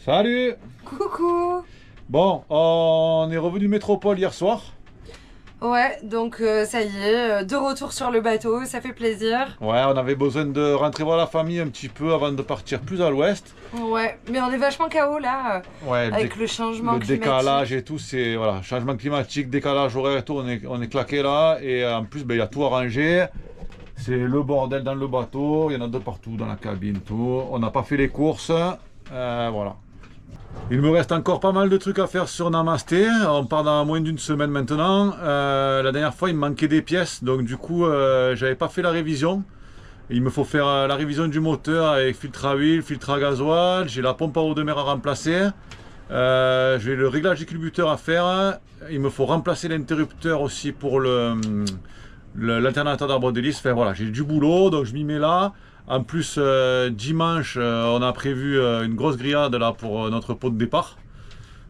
Salut! Coucou! Bon, on est revenu de métropole hier soir. Ouais, donc ça y est, de retour sur le bateau, ça fait plaisir. Ouais, on avait besoin de rentrer voir la famille un petit peu avant de partir plus à l'ouest. Ouais, mais on est vachement KO là, Ouais, avec le changement le climatique. décalage et tout, c'est voilà, changement climatique, décalage horaire et tout, on est claqué là. Et en plus, ben, il y a tout arrangé. C'est le bordel dans le bateau, il y en a de partout dans la cabine, tout. On n'a pas fait les courses, voilà. Il me reste encore pas mal de trucs à faire sur Namasté. On part dans moins d'une semaine maintenant. La dernière fois, il me manquait des pièces, donc du coup, j'avais pas fait la révision. Il me faut faire la révision du moteur avec filtre à huile, filtre à gasoil. J'ai la pompe à eau de mer à remplacer. J'ai le réglage du culbuteur à faire. Il me faut remplacer l'interrupteur aussi pour l'alternateur d'arbre d'hélice. Enfin voilà, j'ai du boulot, donc je m'y mets là. En plus, dimanche, on a prévu une grosse grillade là pour notre pot de départ.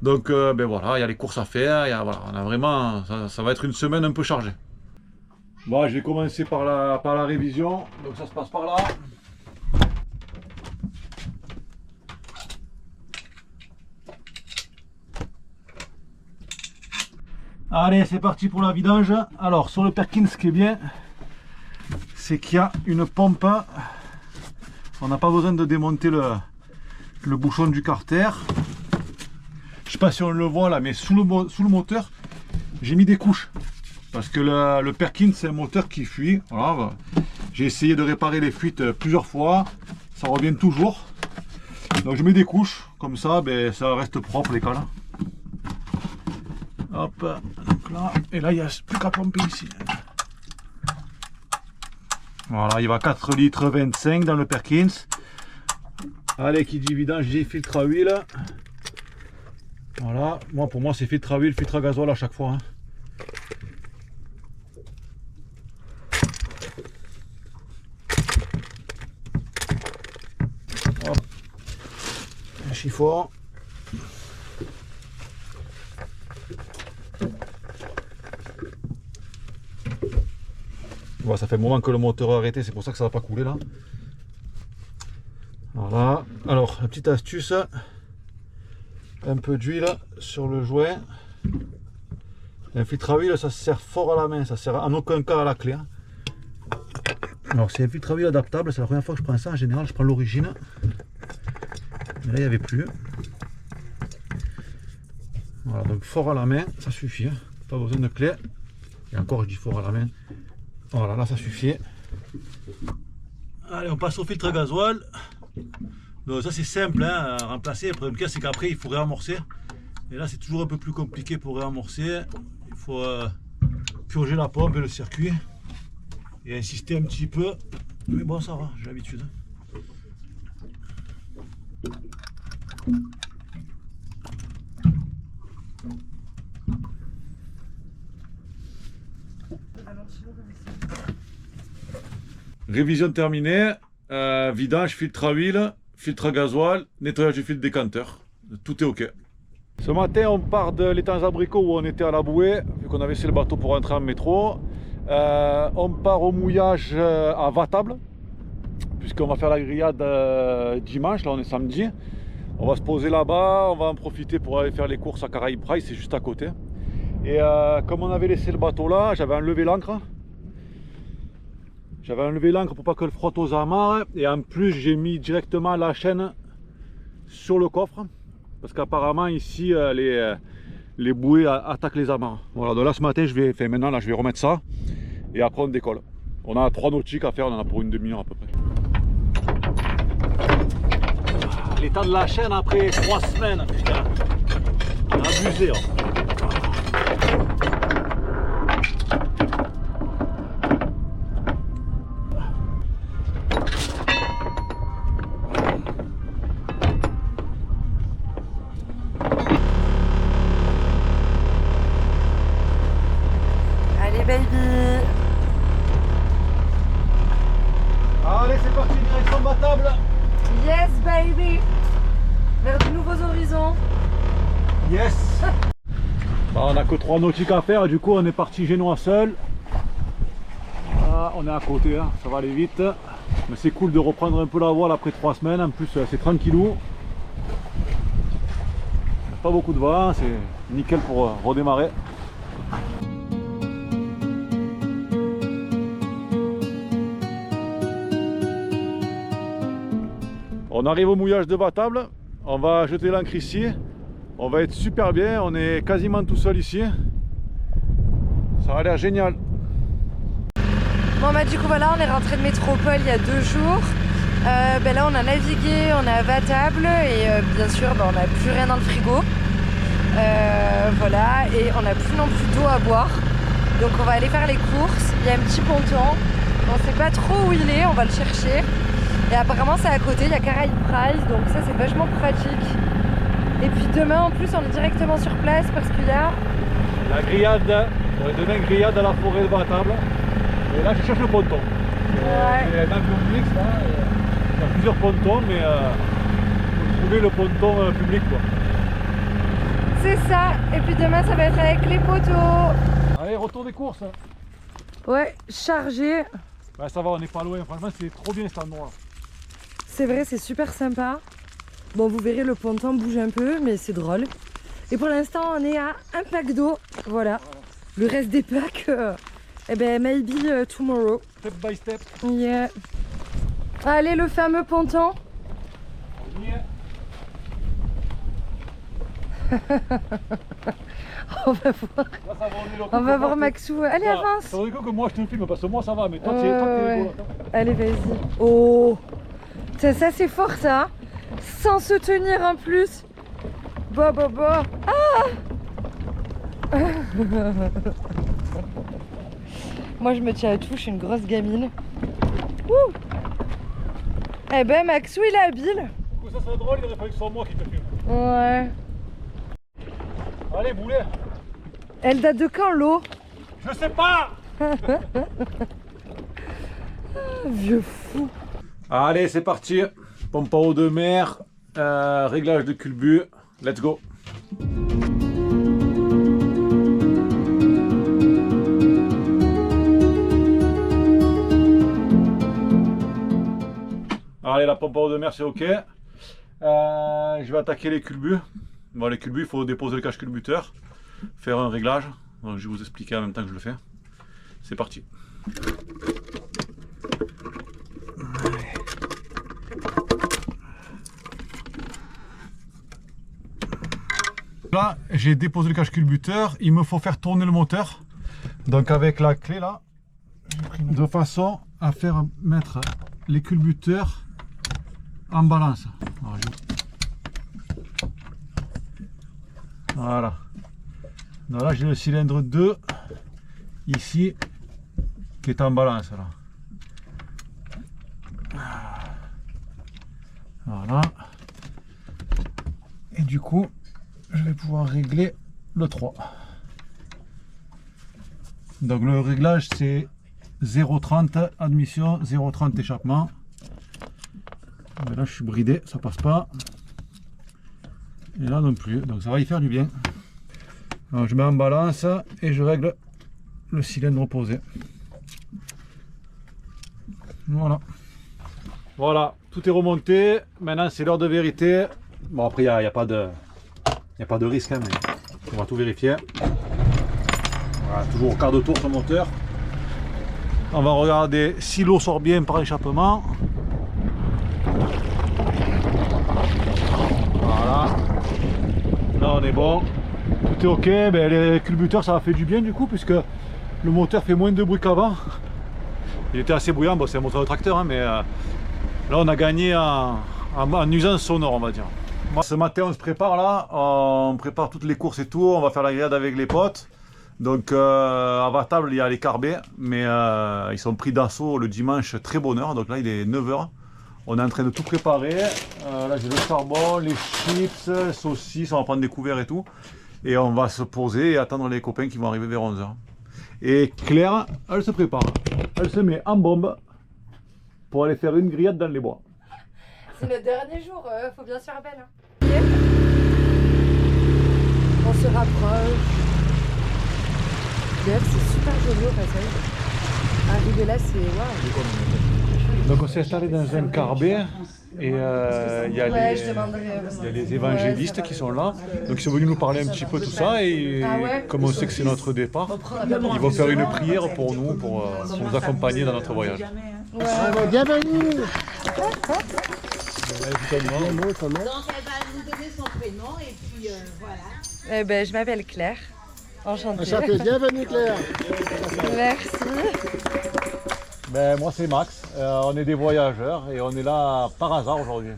Donc, ben voilà, il y a les courses à faire. Voilà, on a vraiment, ça va être une semaine un peu chargée. Bon, je vais commencer par la révision. Donc ça se passe par là. Allez, c'est parti pour la vidange. Alors, sur le Perkins, ce qui est bien, c'est qu'il y a une pompe. On n'a pas besoin de démonter le bouchon du carter. Je sais pas si on le voit là, mais sous le moteur, j'ai mis des couches. Parce que le Perkins, c'est un moteur qui fuit. Voilà. J'ai essayé de réparer les fuites plusieurs fois. Ça revient toujours. Donc je mets des couches. Comme ça, ben, ça reste propre les cales. Hop. Donc là. Et là, il n'y a plus qu'à pomper ici. Voilà, il va 4 litres 25 dans le Perkins. Allez, qui dit vidange, j'ai filtre à huile. Voilà, pour moi c'est filtre à huile, filtre à gasoil à chaque fois. Hein. Hop. Un chiffon. Voilà, ça fait un moment que le moteur a arrêté, c'est pour ça que ça va pas couler là. Voilà, alors la petite astuce, un peu d'huile sur le joint. Un filtre à huile, ça se sert fort à la main, ça sert en aucun cas à la clé. Alors c'est un filtre à huile adaptable, c'est la première fois que je prends ça. En général je prends l'origine, mais là il n'y avait plus. Voilà, donc fort à la main, ça suffit, hein. Pas besoin de clé. Et encore je dis fort à la main. Voilà, là ça suffit. Allez, on passe au filtre gasoil. Donc ça c'est simple hein, à remplacer. Le problème c'est qu'après il faut réamorcer. Et là c'est toujours un peu plus compliqué pour réamorcer. Il faut purger la pompe et le circuit. Et insister un petit peu. Mais bon, ça va, j'ai l'habitude. Révision terminée, vidange, filtre à huile, filtre à gasoil, nettoyage du filtre décanteur, tout est ok. Ce matin on part de l'étang Abricot où on était à la bouée, vu qu'on avait laissé le bateau pour rentrer en métro. On part au mouillage à Vatable, puisqu'on va faire la grillade dimanche, là on est samedi. On va se poser là-bas, on va en profiter pour aller faire les courses à Caraïbes Price, c'est juste à côté. Et comme on avait laissé le bateau là, j'avais enlevé l'ancre. J'avais enlevé l'ancre pour pas qu'elle frotte aux amarres et en plus j'ai mis directement la chaîne sur le coffre parce qu'apparemment ici les bouées attaquent les amarres. Voilà, donc là ce matin je vais remettre ça et après on décolle. On a 3 nautiques à faire, on en a pour une demi-heure à peu près. L'état de la chaîne après 3 semaines, putain, on a abusé. Hein. Baby. Allez, c'est parti, direction Vatable. Yes baby. Vers de nouveaux horizons. Yes. On n'a que 3 nautiques à faire, du coup on est parti génois seul. Voilà, on est à côté, hein. Ça va aller vite. Mais c'est cool de reprendre un peu la voile après 3 semaines, en plus c'est tranquillou. pas beaucoup de vent, c'est nickel pour redémarrer. On arrive au mouillage de Vatable, on va jeter l'ancre ici, on va être super bien, on est quasiment tout seul ici. Ça a l'air génial. Bon bah du coup voilà, on est rentré de métropole il y a 2 jours. Là on a navigué, on est à Vatable et bien sûr on n'a plus rien dans le frigo. Voilà, et on n'a plus non plus d'eau à boire. Donc on va aller faire les courses. Il y a un petit ponton, on ne sait pas trop où il est, on va le chercher. Et apparemment c'est à côté, il y a Caraïbes Price, donc ça c'est vachement pratique. Et puis demain en plus on est directement sur place parce qu'il y a... La grillade, demain grillade à la forêt de Vatable. Et là je cherche le ponton. Ouais. C'est un avion mix là, il y a plusieurs pontons mais il faut trouver le ponton public quoi. C'est ça, et puis demain ça va être avec les poteaux. Allez, retour des courses. Ouais, chargé. Ouais, ça va, on n'est pas loin, franchement c'est trop bien cet endroit. C'est vrai, c'est super sympa. Bon, vous verrez, le ponton bouge un peu, mais c'est drôle. Et pour l'instant, on est à un pack d'eau. Voilà. Le reste des packs, maybe tomorrow. Step by step. Yeah. Allez, le fameux ponton. On y est. On va voir. Là, ça va, On va voir Maxou. Allez, avance. Ça veut dire que moi je te filme parce que moi ça va, mais toi tu Ouais. es rigolo. Allez, vas-y. Oh, ça c'est fort ça. Sans se tenir en plus. Bah. Ah. Moi je me tiens à tout, je suis une grosse gamine. Ouh. Eh ben Maxou il est habile. Du coup ça serait drôle, il aurait fallu que ce soit moi qui te filme. Ouais. Allez, boulet. Elle date de quand l'eau? Je sais pas. Vieux fou. Allez, c'est parti. Pompe à eau de mer, réglage de culbut. Let's go. Allez, la pompe à eau de mer, c'est ok. Je vais attaquer les culbuts. Bon, les culbuts, il faut déposer le cache culbuteur, faire un réglage. Donc, je vais vous expliquer en même temps que je le fais. C'est parti. Là, j'ai déposé le cache culbuteur. Il me faut faire tourner le moteur. Donc, avec la clé là, de façon à faire mettre les culbuteurs en balance. Alors, voilà. Donc là j'ai le cylindre 2 ici qui est en balance là. Voilà. Et du coup je vais pouvoir régler le 3. Donc le réglage c'est 0,30 admission, 0,30 échappement. Mais là je suis bridé, ça passe pas. Et là non plus, donc ça va y faire du bien. Alors je mets en balance et je règle le cylindre opposé. Voilà. Voilà, tout est remonté. Maintenant c'est l'heure de vérité. Bon après il n'y a pas de risque, hein, mais on va tout vérifier. Voilà, toujours au quart de tour sur le moteur. On va regarder si l'eau sort bien par échappement. Voilà. Là on est bon. Tout est ok. Ben, les culbuteurs ça a fait du bien du coup puisque le moteur fait moins de bruit qu'avant. Il était assez bruyant, bon, c'est un moteur de tracteur, hein, mais là on a gagné en nuisance sonore on va dire. Ce matin on se prépare là, on prépare toutes les courses et tout, on va faire la grillade avec les potes. Donc à Vatable il y a les carbets, mais ils sont pris d'assaut le dimanche, très bonne heure, donc là il est 9 h. On est en train de tout préparer, là j'ai le charbon, les chips, les saucisses, on va prendre des couverts et tout. Et on va se poser et attendre les copains qui vont arriver vers 11 h. Et Claire, elle se prépare, elle se met en bombe pour aller faire une grillade dans les bois. C'est le dernier jour, faut bien se faire belle. Hein. On se rapproche. D'ailleurs, c'est super joli au passage. Arriver là, c'est waouh. Donc on s'est installé dans un carbet Et il y a Ouais, les, je demanderai. il y a les évangélistes qui sont là, donc ils sont venus nous parler un petit peu tout ça, et comme on sait que c'est notre départ, ils vont faire une prière pour nous, pour nous accompagner dans notre voyage. Bienvenue. Donc elle va nous donner son prénom et puis voilà. Eh ben, je m'appelle Claire. Enchantée. Enchanté, bienvenue Claire. Merci. Ben, moi c'est Max, on est des voyageurs et on est là par hasard aujourd'hui.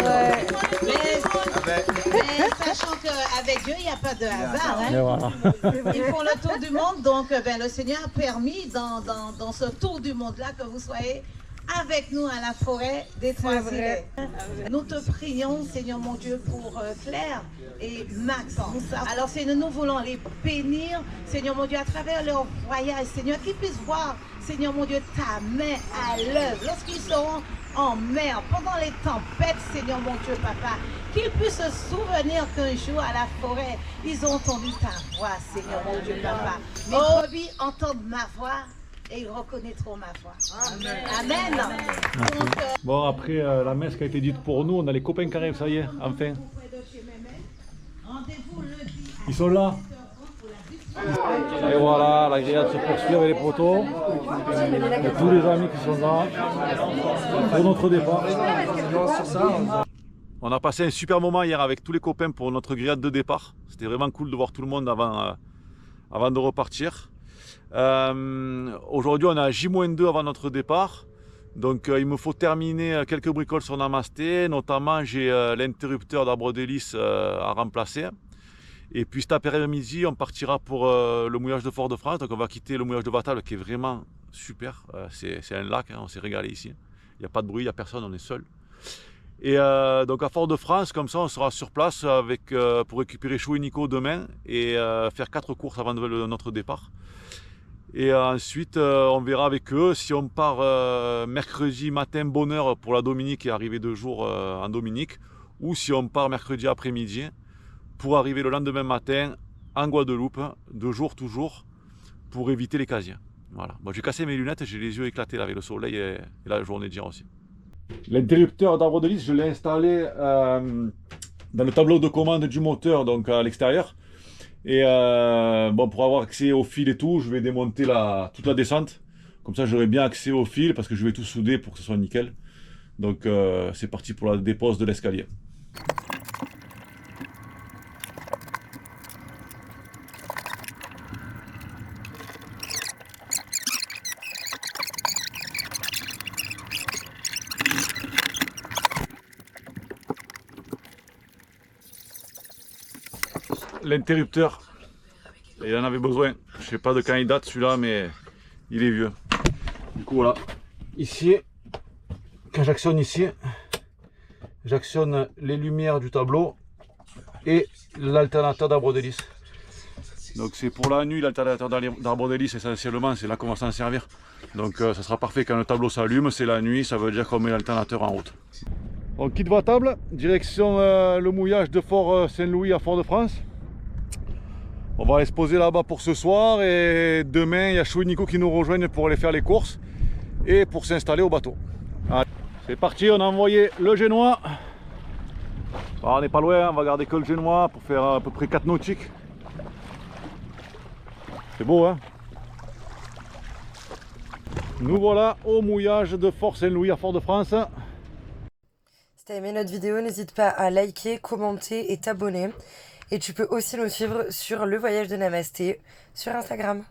Ouais. Mais sachant qu'avec Dieu, il n'y a pas de hasard. Hein. Et voilà. Ils font le tour du monde, donc le Seigneur a permis dans ce tour du monde-là que vous soyez avec nous à la forêt des Trois Îlets. Nous te prions, Seigneur mon Dieu, pour Claire et Max. Alors Seigneur, nous voulons les bénir, Seigneur mon Dieu, à travers leur voyage, Seigneur, qu'ils puissent voir, Seigneur mon Dieu, ta main à l'œuvre. Lorsqu'ils seront en mer, pendant les tempêtes, Seigneur mon Dieu, Papa, qu'ils puissent se souvenir qu'un jour à la forêt, ils ont entendu ta voix, Seigneur mon Dieu, Papa. Mes brebis entendent ma voix et ils reconnaîtront ma voix. Amen. Donc, Bon, après la messe qui a été dite pour nous, on a les copains qui arrivent, ça y est, enfin. rendez-vous lundi. Ils sont là. Et voilà, la grillade se poursuit avec les poteaux. Et tous les amis qui sont là pour notre départ. On a passé un super moment hier avec tous les copains pour notre grillade de départ. C'était vraiment cool de voir tout le monde avant de repartir. Aujourd'hui on est à J-2 avant notre départ. Donc il me faut terminer quelques bricoles sur Namasté. Notamment j'ai l'interrupteur d'arbre d'hélice à remplacer. Et puis cet après-midi, on partira pour le mouillage de Fort-de-France. Donc on va quitter le mouillage de Vatable qui est vraiment super. C'est un lac, hein, on s'est régalé ici. Il n'y a pas de bruit, il n'y a personne, on est seul. Et donc à Fort-de-France, comme ça, on sera sur place pour récupérer Chou et Nico demain et faire 4 courses avant notre départ. Et ensuite, on verra avec eux si on part mercredi matin bonne heure pour la Dominique et arriver 2 jours en Dominique, ou si on part mercredi après-midi pour arriver le lendemain matin en Guadeloupe, 2 jours toujours, pour éviter les casiers. Voilà. Bon, j'ai cassé mes lunettes, j'ai les yeux éclatés là, avec le soleil et la journée d'hier aussi. L'interrupteur d'arbre de lys, je l'ai installé dans le tableau de commande du moteur, donc à l'extérieur. Et bon, pour avoir accès au fil et tout, je vais démonter toute la descente. Comme ça, j'aurai bien accès au fil parce que je vais tout souder pour que ce soit nickel. Donc c'est parti pour la dépose de l'escalier. L'interrupteur, il en avait besoin. Je sais pas de quand il date celui-là, mais il est vieux. Du coup voilà, ici, quand j'actionne ici, j'actionne les lumières du tableau et l'alternateur d'arbre d'hélice. Donc c'est pour la nuit, l'alternateur d'arbre d'hélice essentiellement, c'est là qu'on va s'en servir. Donc ça sera parfait quand le tableau s'allume, c'est la nuit, ça veut dire qu'on met l'alternateur en route. On quitte Vatable, direction le mouillage de Fort Saint-Louis à Fort-de-France. On va aller se poser là-bas pour ce soir et demain il y a Chou et Nico qui nous rejoignent pour aller faire les courses et pour s'installer au bateau. C'est parti, on a envoyé le génois. Bon, on n'est pas loin, on va garder que le génois pour faire à peu près 4 nautiques. C'est beau hein. Nous voilà au mouillage de Fort Saint-Louis à Fort-de-France. Si t'as aimé notre vidéo, n'hésite pas à liker, commenter et t'abonner. Et tu peux aussi nous suivre sur Le Voyage de Namasté sur Instagram.